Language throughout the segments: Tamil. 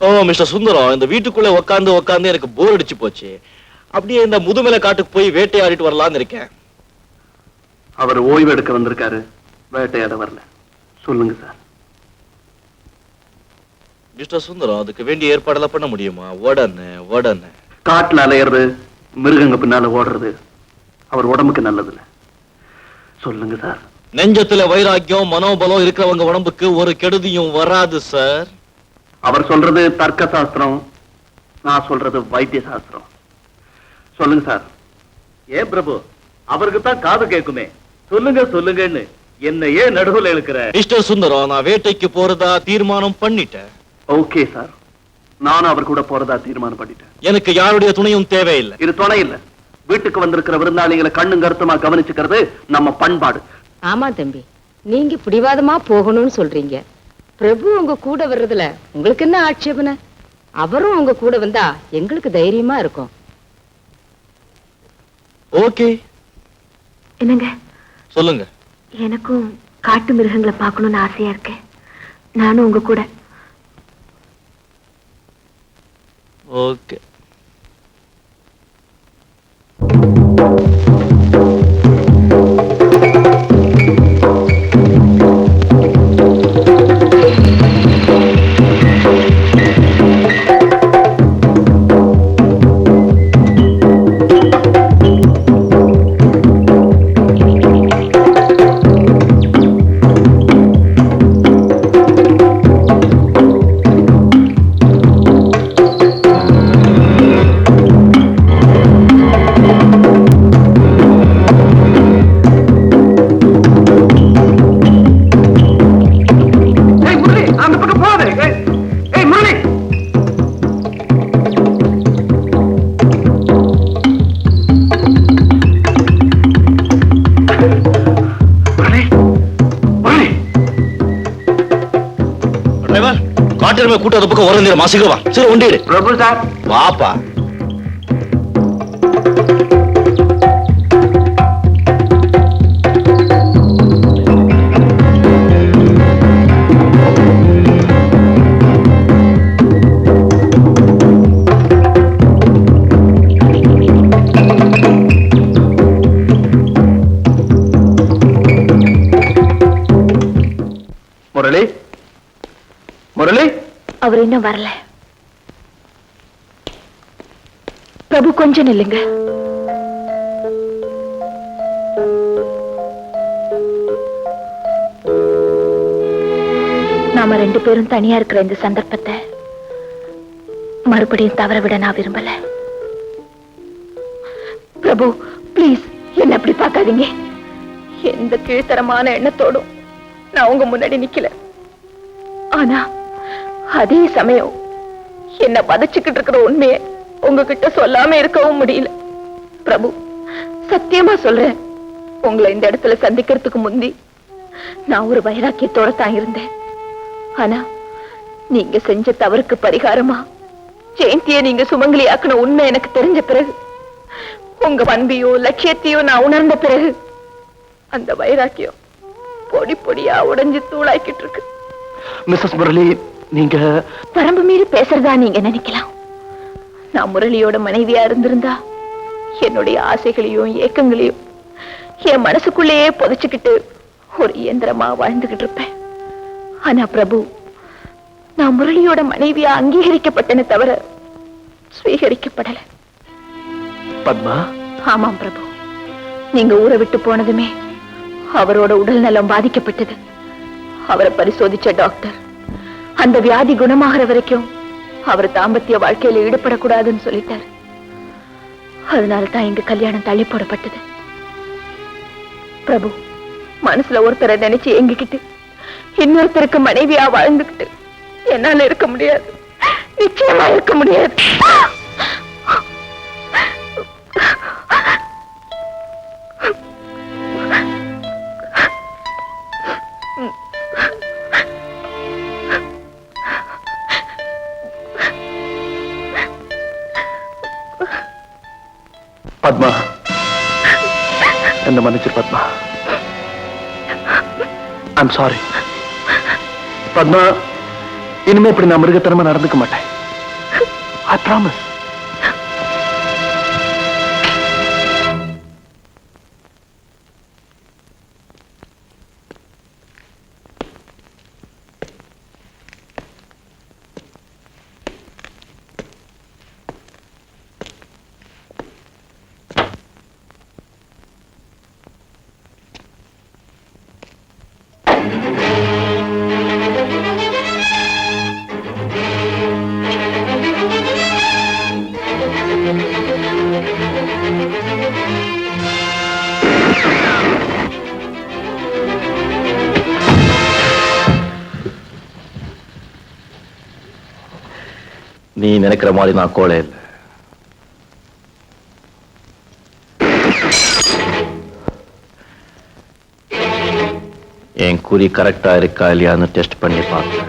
ஓ மிஸ்டர் சுந்தரம், இந்த வீட்டுக்குள்ள உட்காந்து உட்காந்து எனக்கு போர் அடிச்சு போச்சு. அப்படியே இந்த முதுமலை காட்டுக்கு போய் வேட்டையாடிட்டு வரலாம்னு இருக்கேன். அவர் ஓய்வு எடுக்க வந்திருக்காரு, வேட்டையாட வரல. சொல்லுங்க சார். மிஸ்டர் சுந்தரம், அதுக்கு வேண்டிய ஏற்பாடெல்லாம் பண்ண முடியுமா? உடனே காட்டுல அலையிறது, மிருகங்க பின்னால ஓடுறது அவர் உடம்புக்கு நல்லது இல்ல. சொல்லுங்க சார். நெஞ்சத்துல வைராக்கியம் மனோபலம் இருக்கிறவங்க உடம்புக்கு ஒரு கெடுதியும் வராது சார். அவர் சொல்றது தர்க்க சாஸ்திரம், நான் சொல்றது வைத்திய சாஸ்திரம். சொல்லுங்க சார். ஏன் பிரபு, அவருக்கு தான் காது கேட்குமே. சொல்லுங்க சொல்லுங்கன்னு என்ன ஏன் நடுவுல இழுக்கிற? மிஸ்டர் சுந்தரம், நான் வேட்டைக்கு போறதா தீர்மானம் பண்ணிட்டேன். ஓகே சார், நானும் அவர் கூட போறதா தீர்மானம் பண்ணிட்டேன். எனக்கு யாருடைய துணையும் தேவையில்லை. இது துணை இல்ல, வீட்டுக்கு வந்திருக்கிற விருந்தாளிகளை கண்ணும் கருத்துமா கவனிச்சுக்கிறது நம்ம பண்பாடு. ஆமா தம்பி, நீங்க பிடிவாதமா போகணும்னு சொல்றீங்க. பிரபு உங்க கூட வர்றதுல உங்களுக்கு என்ன ஆட்சேபனை? அவரும் உங்க கூட வந்தா எங்களுக்கு தைரியமா இருக்கும். ஓகே. என்னங்க? சொல்லுங்க. எனக்கும் காட்டு மிருகங்களை பார்க்கணும்னு ஆசையா இருக்கு. நானும் உங்க கூட. ஓகே. கூட்ட பக்கம் வர நேரம் மாசிக்கவா. சரி ஒண்டிடு. பிரபு சார். வாப்பா. முரளி, முரளி. அவர் இன்னும் வரல. பிரபு கொஞ்சம் நில்லுங்க. நாம 2 பேரும் தனியா இருக்கிற இந்த சந்தர்ப்பத்தை மறுபடியும் தவற விட நான் விரும்பல. பிரபு பிளீஸ், என்ன அப்படி பார்க்காதீங்க. எந்த கீழ்த்தரமான எண்ணத்தோடும் நான் உங்க முன்னாடி நிக்கல. ஆனா அதே சமயம் என்ன பதச்சுக்கிட்டு இருக்கிற உண்மையை உங்ககிட்ட சொல்லாம இருக்கவும் முடியல. பிரபு சத்தியமா சொல்றேன், உங்களை இந்த இடத்துல சந்திக்கிறதுக்கு முந்தி நான் ஒரு வைராக்கியத்தோட தான் இருந்தேன். ஆனா நீங்க செஞ்ச தவறுக்கு பரிகாரமா ஜெயந்தியை நீங்க சுமங்கலி ஆக்கின உண்மை எனக்கு தெரிஞ்ச பிறகு, உங்க பண்பையோ லட்சியத்தையோ நான் உணர்ந்த பிறகு, அந்த வைராக்கியம் பொடி பொடியா உடைஞ்சு தூளாக்கிட்டு இருக்கு. மிஸ்ஸஸ் முரளி, நீங்க வரம்பு மீறி பேசுறதா நீங்க நினைக்கலாம். நான் முரளியோட மனைவியா இருந்திருந்தா என்னுடைய ஆசைகளையும் ஏக்கங்களையும் என் மனசுக்குள்ளேயே புதைச்சுக்கிட்டு ஒரு இயந்திரமா வாழ்ந்துகிட்டு இருப்பேன். ஆனா பிரபு, நான் முரளியோட மனைவியா அங்கீகரிக்கப்பட்டேன்னு தவிர ஸ்வீகரிக்கப்படல. பத்மா. ஆமாம் பிரபு, நீங்க ஊரை விட்டு போனதுமே அவரோட உடல் நலம் பாதிக்கப்பட்டது. அவரை பரிசோதிச்ச டாக்டர் அந்த வியாதி குணமாகிற வரைக்கும் அவர் தாம்பத்திய வாழ்க்கையில ஈடுபடக்கூடாதுன்னு சொல்லிட்டார். அதனால்தான் எங்க கல்யாணம் தள்ளி போடப்பட்டது. பிரபு, மனசுல ஒருத்தரை நினைச்சு எங்கிக்கிட்டு இன்னொருத்தருக்கு மனைவியா வாழ்ந்துகிட்டு என்னால இருக்க முடியாது, நிச்சயமா இருக்க முடியாது. பத்மா, என்ன மன்னிச்சிரு பத்மா. I'm sorry Padma. இனிமே இப்படி நான் மிருகத்தனமா நடந்துக்க மாட்டேன். I promise. நீ நினைக்கிற மாதிரி நான் கோழை இல்லை. என் குறி கரெக்டா இருக்கா இல்லையான்னு டெஸ்ட் பண்ணி பார்த்தேன்.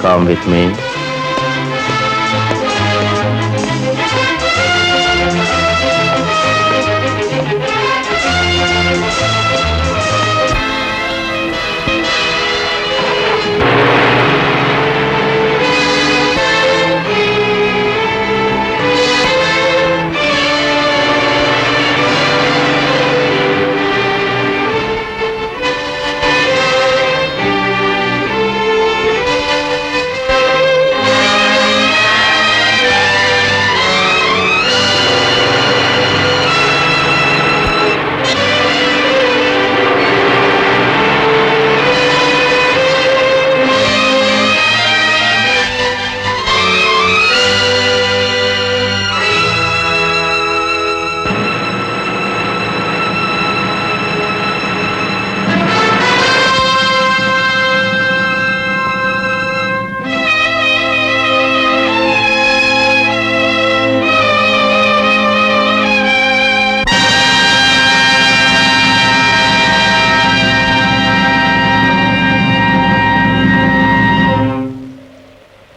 Come with me.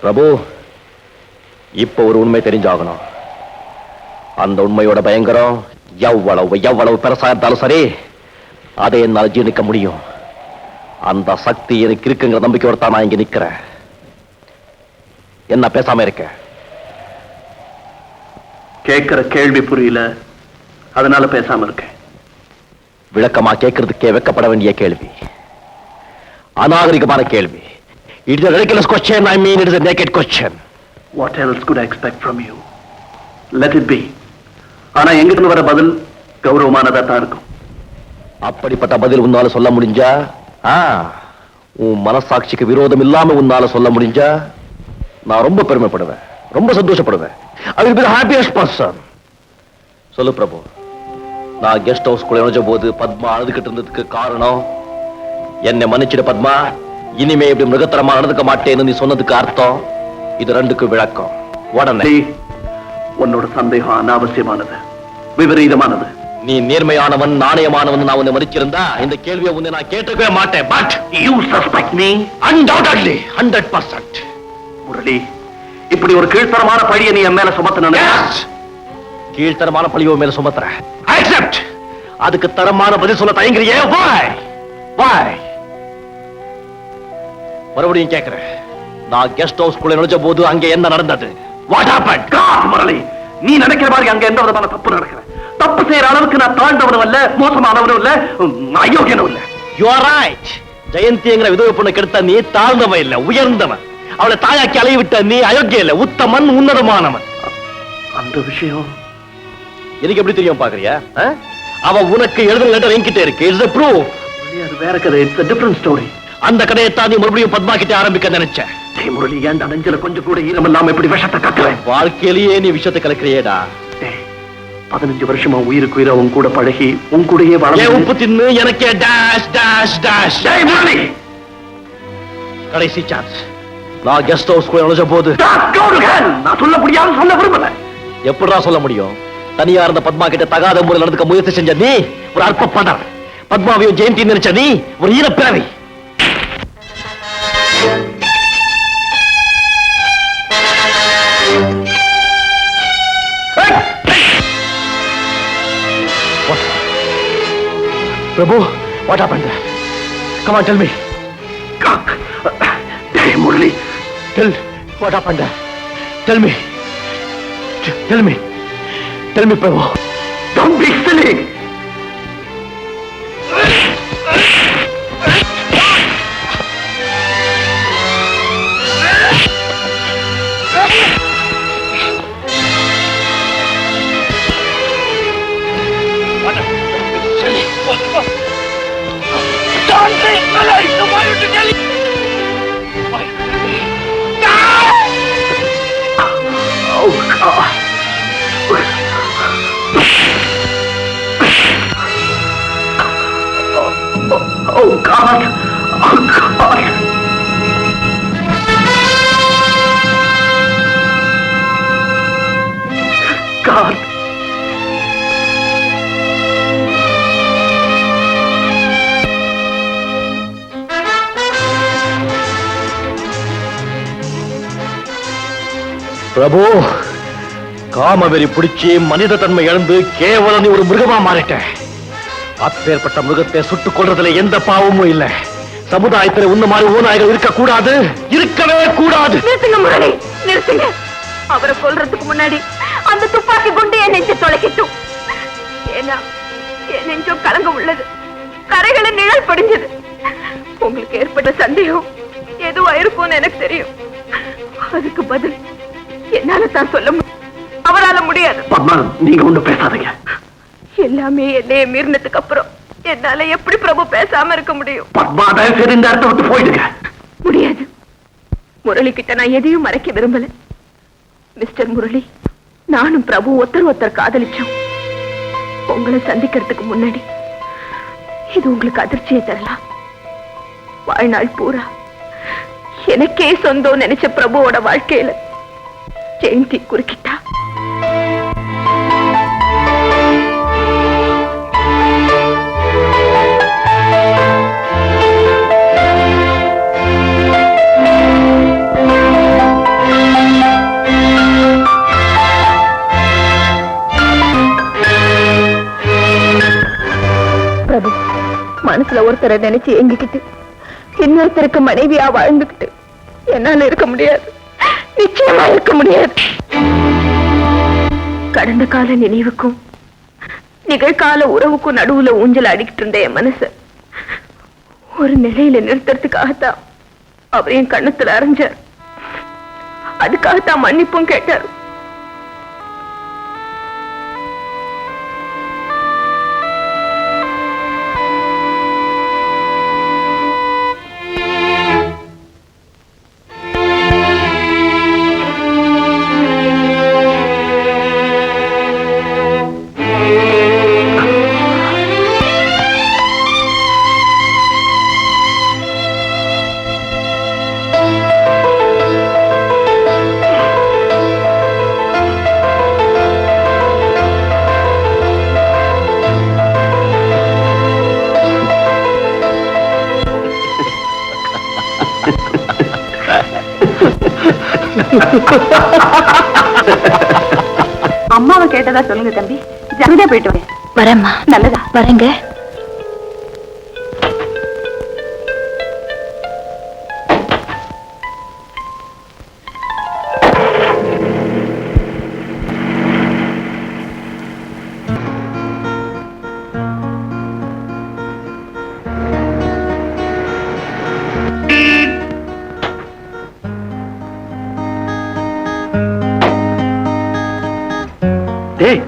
பிரபு, இப்ப ஒரு உண்மை தெரிஞ்சாகணும். அந்த உண்மையோட பயங்கரம் எவ்வளவு பெருசா இருந்தாலும் சரி, அதை என்னால் ஜீர்ணிக்க முடியும். அந்த சக்தி எனக்கு இருக்குங்கிற நம்பிக்கையோட தான் நான் இங்க நிக்கிறேன். என்ன பேசாம இருக்க? கேட்கிற கேள்வி புரியல, அதனால பேசாம இருக்கேன். விளக்கமா கேட்கறதுக்கே வெக்கப்பட வேண்டிய கேள்வி, அநாகரிகமான கேள்வி. It is a ridiculous question. I mean, it is a naked question. What else could I expect from you? Let it be. ஆனா எங்கிட்ட வர பதில் கௌரவமானதா தான் இருக்கும். அப்படிப்பட்ட பதில் உன்னால சொல்ல முடிஞ்சா, உன் மனசாட்சிக்கு விரோதம் இல்லாம உன்னால சொல்ல முடிஞ்சா, நான் ரொம்ப பெருமைப்படுவேன், ரொம்ப சந்தோஷப்படுவேன். I will be the happiest person. சொல்லு பிரபு, நான் கெஸ்ட் ஹவுஸ்க்குள்ள நுழைஞ்ச போது பத்மா அழுதுகிட்டு இருந்ததுக்கு காரணம், என்னை மன்னிச்சிடு பத்மா, இனிமே இப்படி மிருகத்தரமா நடந்துக்க மாட்டேன்னு நீ சொன்னதுக்கு அர்த்தம், இது ரெண்டுக்கு விளக்கம். உடனே உன்னோட சந்தேகம் அனாவசியமானது, விபரீதமானது. நீ நேர்மையானவன், நாணயமானவன் நான் உன்னை மதிச்சிருந்தா இந்த கேள்வியை உன்னை நான் கேட்டுக்கவே மாட்டேன். But you suspect me? Undoubtedly, 100%. Murali, இப்படி ஒரு கீழ்த்தரமான பழியை நீ என் மேல சுமத்தணும். கீழ்த்தரமான பழியோ மேல சுமத்துற. I accept. அதுக்கு தரமான பதில் சொல்ல தயங்குறியே. Why? Why? மறுபடியும் கேட்கிறேன், நான் கெஸ்ட் ஹவுஸ்க்குள்ள நுழைஞ்ச போது அங்கே என்ன நடந்தது? What happened? God, முரளி, நீ நினைக்கிற மாதிரி அங்க எந்த விதமான தப்பு நடக்கல. தப்பு செய்யற அளவுக்கு நான் தாழ்ந்தவனும் இல்ல, மோசமானவனும் இல்ல, அயோக்கியனும் இல்ல. You are right. ஜெயந்திங்கிற விதவை பொண்ணு கெடுத்த நீ தாழ்ந்தவன் இல்ல, உயர்ந்தவன். அவளை தாயாக்கி அலைய விட்ட நீ அயோக்கிய இல்ல, உத்தமன், உன்னதமானவன். அந்த விஷயம் எனக்கு எப்படி தெரியும் பாக்குறியா? அவ உனக்கு எழுதுற லெட்டர் என்கிட்ட இருக்கு. It's a proof. அது வேற கதை. It's a different story. அந்த கதையை தான் நீ மறுபடியும் பத்மா கிட்ட ஆரம்பிக்க நினைச்ச. முரளி, ஏன்டா நெஞ்சில கொஞ்சம் கூட ஈரம் இல்லாம எப்படி விஷத்தை கக்குறேன்? வாழ்க்கையிலேயே நீ விஷத்தை கலக்கிறியேடா. 15 வருஷமா உயிருக்கு உயிரா உன் கூட பழகி உன் கூடயே வாழ உப்பு தின்னு எனக்கே டாஷ் டாஷ் டாஷ். முரளி, கடைசி சான்ஸ். நான் கெஸ்ட் ஹவுஸ் போய் நுழைஞ்ச போது நான் சொல்ல முடியாது, சொல்ல விரும்பல. எப்படிடா சொல்ல முடியும்? தனியா இருந்த பத்மா கிட்ட தகாத முறையில் நடந்துக்க முயற்சி செஞ்ச நீ ஒரு அற்ப பதர். பத்மாவையும் ஜெயந்தி நினைச்ச நீ ஒரு ஈரப்பிறவி. பிரபு, what happened? Come on, tell me. Hey, Murali. Tell what happened. Tell me. Tell me. Tell me, Prabhu. Don't be silly. Oh, God! Oh, God! God! பிரபு, காமவெறி பிடிச்சி மனித தன்மை இழந்து கேவலம் நீ ஒரு மிருகமா மாறிட்ட. அப்பேற்பட்ட மிருகத்தை சுட்டுக் கொள்றதுல எந்த பாவமும் இல்ல. சமுதாயத்துல உன்ன மாதிரி ஓநாய்கள் இருக்க கூடாது, இருக்கவே கூடாது. நிறுத்துங்க முரளி, நிறுத்துங்க. அவரை கொல்றதுக்கு முன்னாடி அந்த துப்பாக்கி குண்டு என் நெஞ்ச தொலைக்கட்டும். ஏன்னா என் நெஞ்சம் கலங்க உள்ளது, கரைகளை நிழல் படிஞ்சது. உங்களுக்கு ஏற்பட்ட சந்தேகம் எதுவா இருக்கும்னு எனக்கு தெரியும். அதுக்கு பதில் என்னால தான் சொல்ல முடியும், அவரால முடியாது. பத்மா, நீங்க ஒண்ணு பேசாதீங்க. எல்லாமே என்னைய மீறினதுக்கு அப்புறம் என்னால எப்படி பிரபு பேசாம இருக்க முடியும்? பத்மா, தயவு செய்து இந்த இடத்தை விட்டு போயிடுங்க. முடியாது. முரளி கிட்ட நான் எதையும் மறைக்க விரும்பல. மிஸ்டர் முரளி, நானும் பிரபு ஒருத்தர் காதலிச்சோம். உங்களை சந்திக்கிறதுக்கு முன்னாடி இது உங்களுக்கு அதிர்ச்சியை தரலாம். வாழ்நாள் பூரா எனக்கே சொந்தம் நினைச்ச பிரபுவோட வாழ்க்கையில ஜெயந்தி குறுக்கிட்டா. பிரபு மனசுல ஒருத்தரை நினைச்சு எங்கிக்கிட்டு இன்னொருத்தருக்கு மனைவியா வாழ்ந்துகிட்டு என்னால இருக்க முடியாது, நிச்சயமா இருக்க முடியாது. கடந்த கால நினைவுக்கும் நிகழ்கால உறவுக்கும் நடுவுல ஊஞ்சல் அடிக்கிட்டு இருந்த என் மனச ஒரு நிலையில நிறுத்துறதுக்காகத்தான் அவர் என் கண்ணத்துல அரைஞ்சார். அதுக்காகத்தான் மன்னிப்பும் கேட்டார். அம்மாவை கேட்டதா சொல்லுங்க தம்பி. ஜாகிரதையா போயிட்டு வரேன். வரேம்மா. நல்லதா? வரேங்க.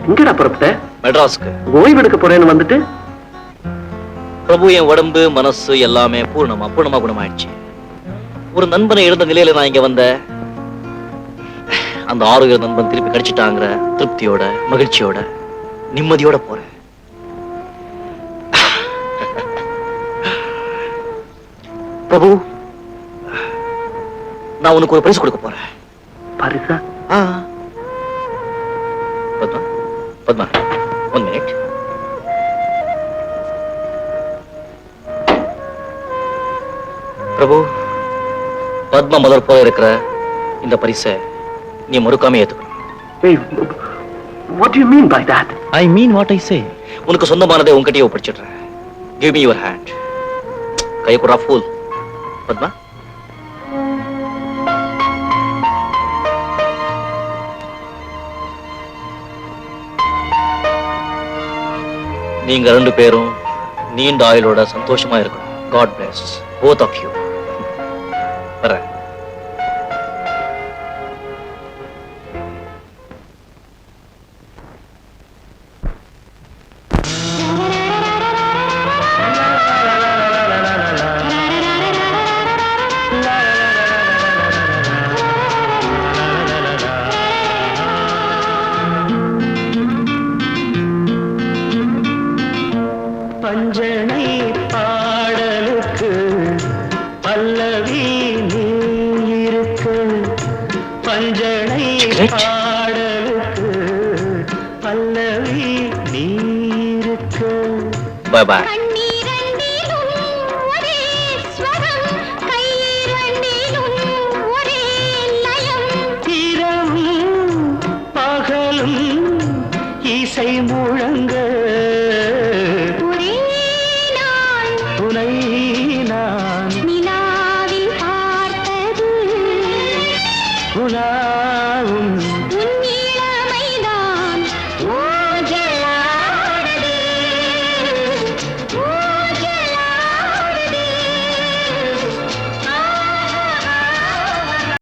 எங்கடா புறப்பட்ட? மெட்ராஸ்க்கு. ஓய்வெடுக்க போறேன்னு வந்துட்டு பிரபு, என் உடம்பு மனசு எல்லாமே பூர்ணமா குணமாயிடுச்சு. ஒரு நண்பனை இழந்த நிலையில நான் இங்க வந்த அந்த ஆரோக்கிய நண்பன் திருப்பி கிடைச்சிட்டாங்கிற திருப்தியோட, மகிழ்ச்சியோட, நிம்மதியோட போறேன். பிரபு, நான் உனக்கு ஒரு பரிசு கொடுக்க போறேன். பரிசா? பத்மா, பத்மா, 1 minute. பிரபு, பத்மா மலர் போல இருக்கிற இந்த பரிசை நீ மறுக்காம ஏத்துக்கணும். Hey, what do you mean by that? I mean what I say. உனக்கு சொந்தமானதை உன்கிட்டயே ஒப்படைச்சிடுறேன். Give me your hand. கை குறா ஃபூல். பத்மா. நீங்க ரெண்டு பேரும் நீண்ட ஆயுளோட சந்தோஷமா இருக்கணும். God bless both of you. வரேன். பஞ்சனை பாடலுக்கு பல்லவி நீ இருக்க, பஞ்சனை பாடலுக்கு பல்லவி நீ இருக்க. Bye bye. இரவும் பகலும் இசை முழங்க துணை நான் நிலாவில் பார்த்தது உலா